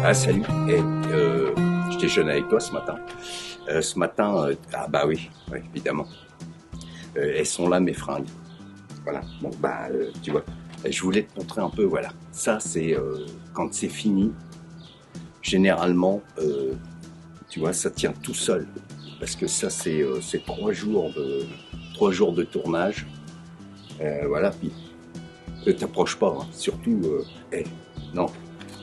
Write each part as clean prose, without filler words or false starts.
Ah salut, je déjeune avec toi ce matin. Ah bah oui, évidemment. Elles sont là mes fringues. Voilà, bon bah tu vois, je voulais te montrer un peu, voilà. Ça c'est quand c'est fini, généralement, tu vois, ça tient tout seul. Parce que ça c'est 3 jours de tournage. Voilà, puis ne t'approche pas, hein. Surtout, non,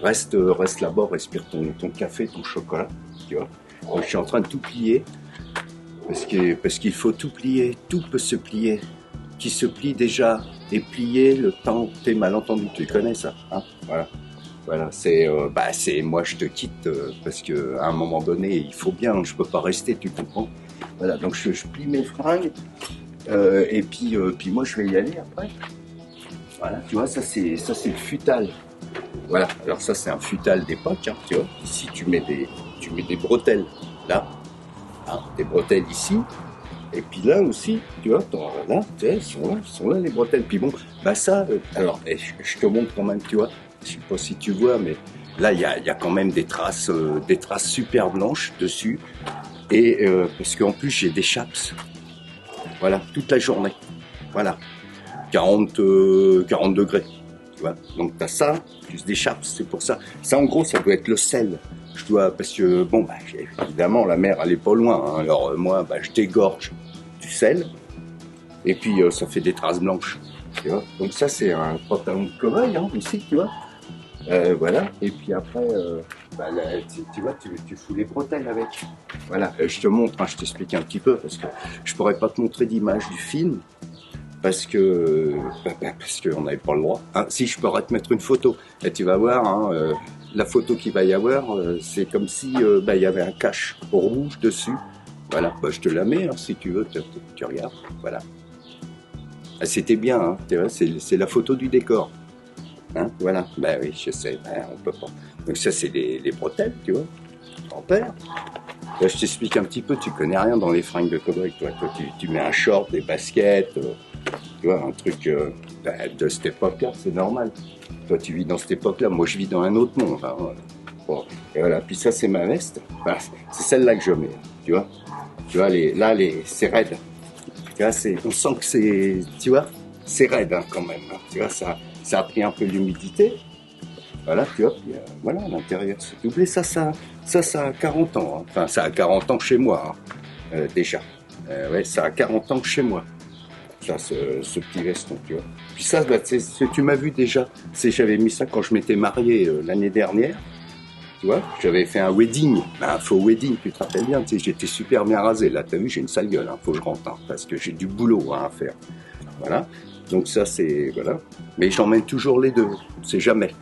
reste là-bas, respire ton café, ton chocolat, tu vois. Donc, je suis en train de tout plier, parce qu'il faut tout plier, tout peut se plier. Qui se plie déjà est plié, le temps, t'es malentendu, tu connais ça, hein, voilà, c'est moi je te quitte, parce que à un moment donné, il faut bien, je peux pas rester, tu comprends. Voilà, donc je plie mes fringues, puis moi je vais y aller après. Voilà, tu vois, ça c'est le futal. Voilà, alors ça c'est un futal d'époque, hein, tu vois. Ici tu mets des bretelles, là, hein, des bretelles ici, et puis là aussi, tu vois, là, tu sais, sont là les bretelles. Puis bon, bah ça, alors, je te montre quand même, tu vois, je sais pas si tu vois, mais là il y a quand même des traces super blanches dessus, et parce qu'en plus j'ai des chaps, voilà, toute la journée, voilà, 40 degrés. Tu vois, donc t'as ça, plus des chaps, c'est pour ça. Ça en gros, ça doit être le sel. Parce que bon, bah, évidemment la mer elle est pas loin, hein. Alors moi, bah, je dégorge du sel, et puis ça fait des traces blanches. Tu vois, donc ça c'est un pantalon de cow-boy, hein, ici, tu vois. Voilà, et puis après, bah, là, tu vois, tu fous les bretelles avec. Voilà, je te montre, hein, je t'explique un petit peu, parce que je pourrais pas te montrer d'image du film, parce qu'on n'avait pas le droit. Hein, si je pourrais te mettre une photo, et tu vas voir, hein, la photo qu'il va y avoir, c'est comme si il y avait un cache rouge dessus. Voilà, bah, je te la mets, hein, si tu veux, tu regardes. Voilà. Ah, c'était bien, hein, tu vois, c'est la photo du décor. Hein, voilà, bah oui, je sais, on peut pas. Donc ça, c'est les bretelles, tu vois, en père. Là, je t'explique un petit peu, tu connais rien dans les fringues de cow-boy, toi. Toi, tu mets un short, des baskets, tu vois, un truc de cette époque-là, c'est normal. Toi, tu vis dans cette époque-là, moi, je vis dans un autre monde. Hein, voilà. Bon, et voilà, puis ça, c'est ma veste. Enfin, c'est celle-là que je mets, tu vois. Tu vois, c'est raide. Tu vois, on sent que c'est, tu vois, c'est raide, hein, quand même. Hein, tu vois, ça a pris un peu l'humidité. Voilà, tu vois, puis, voilà, à l'intérieur, c'est doublé. Ça a 40 ans. Hein. Enfin, ça a 40 ans chez moi, hein, déjà. Ouais, ça a 40 ans chez moi. Ça, ce petit veston, tu vois. Puis ça, bah, tu m'as vu déjà. J'avais mis ça quand je m'étais marié l'année dernière. Tu vois, j'avais fait un wedding, un faux wedding, tu te rappelles bien, tu sais, j'étais super bien rasé. Là, t'as vu, j'ai une sale gueule, hein, faut que je rentre, hein, parce que j'ai du boulot, hein, à faire. Voilà. Donc ça, c'est, voilà. Mais j'emmène toujours les deux, on sait jamais.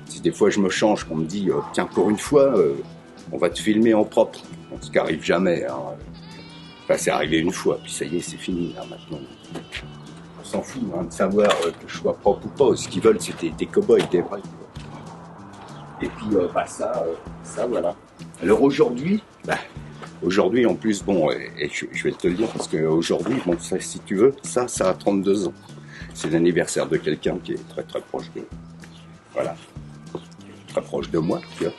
Si des fois je me change, qu'on me dit, tiens, pour une fois, on va te filmer en propre. Ce qui arrive jamais, hein. Enfin, c'est arrivé une fois, puis ça y est, c'est fini, hein, maintenant. On s'en fout, hein, de savoir que je sois propre ou pas. Ce qu'ils veulent, c'était des cow-boys, des vrais. Et puis, ça, voilà. Alors aujourd'hui, en plus, bon, et je vais te le dire, parce qu'aujourd'hui, bon, ça, si tu veux, ça a 32 ans. C'est l'anniversaire de quelqu'un qui est très très proche de, voilà, très proche de moi, tu vois.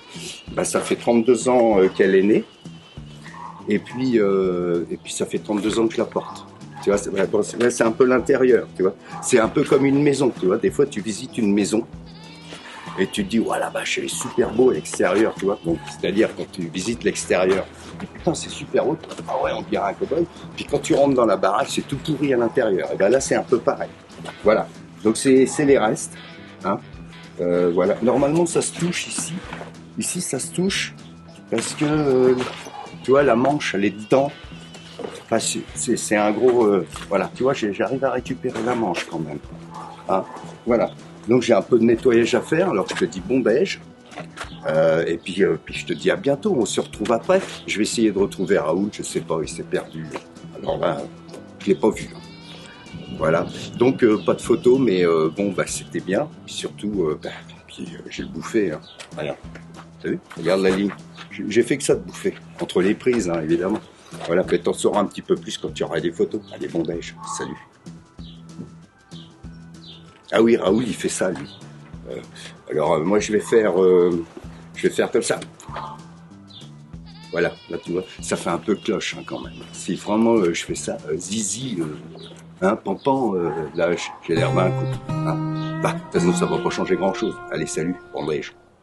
Bah, ça fait 32 ans qu'elle est née, et puis ça fait 32 ans que je la porte. Tu vois, c'est un peu l'intérieur, tu vois. C'est un peu comme une maison, tu vois. Des fois, tu visites une maison, et tu te dis, ouais, la vache, elle est super beau à l'extérieur, tu vois. Donc, c'est-à-dire, quand tu visites l'extérieur, tu dis, putain, c'est super haut. Ah ouais, on dirait un cow-boy. Puis quand tu rentres dans la baraque, c'est tout pourri à l'intérieur. Et ben là, c'est un peu pareil. Voilà. Donc, c'est les restes, hein. Voilà. Normalement, ça se touche ici. Ici, ça se touche parce que, tu vois, la manche, elle est dedans. Enfin, c'est un gros, voilà. Tu vois, j'arrive à récupérer la manche quand même. Hein, voilà. Donc j'ai un peu de nettoyage à faire, alors je te dis bon beige. Et puis je te dis à bientôt, on se retrouve après. Je vais essayer de retrouver Raoul, je sais pas, il s'est perdu. Alors là, je l'ai pas vu. Voilà. Donc pas de photo, mais bon, bah c'était bien. Puis surtout, j'ai le bouffé. Hein. Voilà. T'as vu? Regarde la ligne. J'ai fait que ça de bouffer. Entre les prises, hein, évidemment. Voilà, peut-être t'en sauras un petit peu plus quand tu auras des photos. Allez, bon beige. Salut. Ah oui, Raoul, il fait ça, lui. Alors, moi, je vais faire Je vais faire comme ça. Voilà, là tu vois, ça fait un peu cloche hein, quand même. Si vraiment je fais ça, zizi, pampan, là j'ai l'air d'un coup. Hein. Bah, de toute façon ça va pas changer grand chose. Allez, salut, André.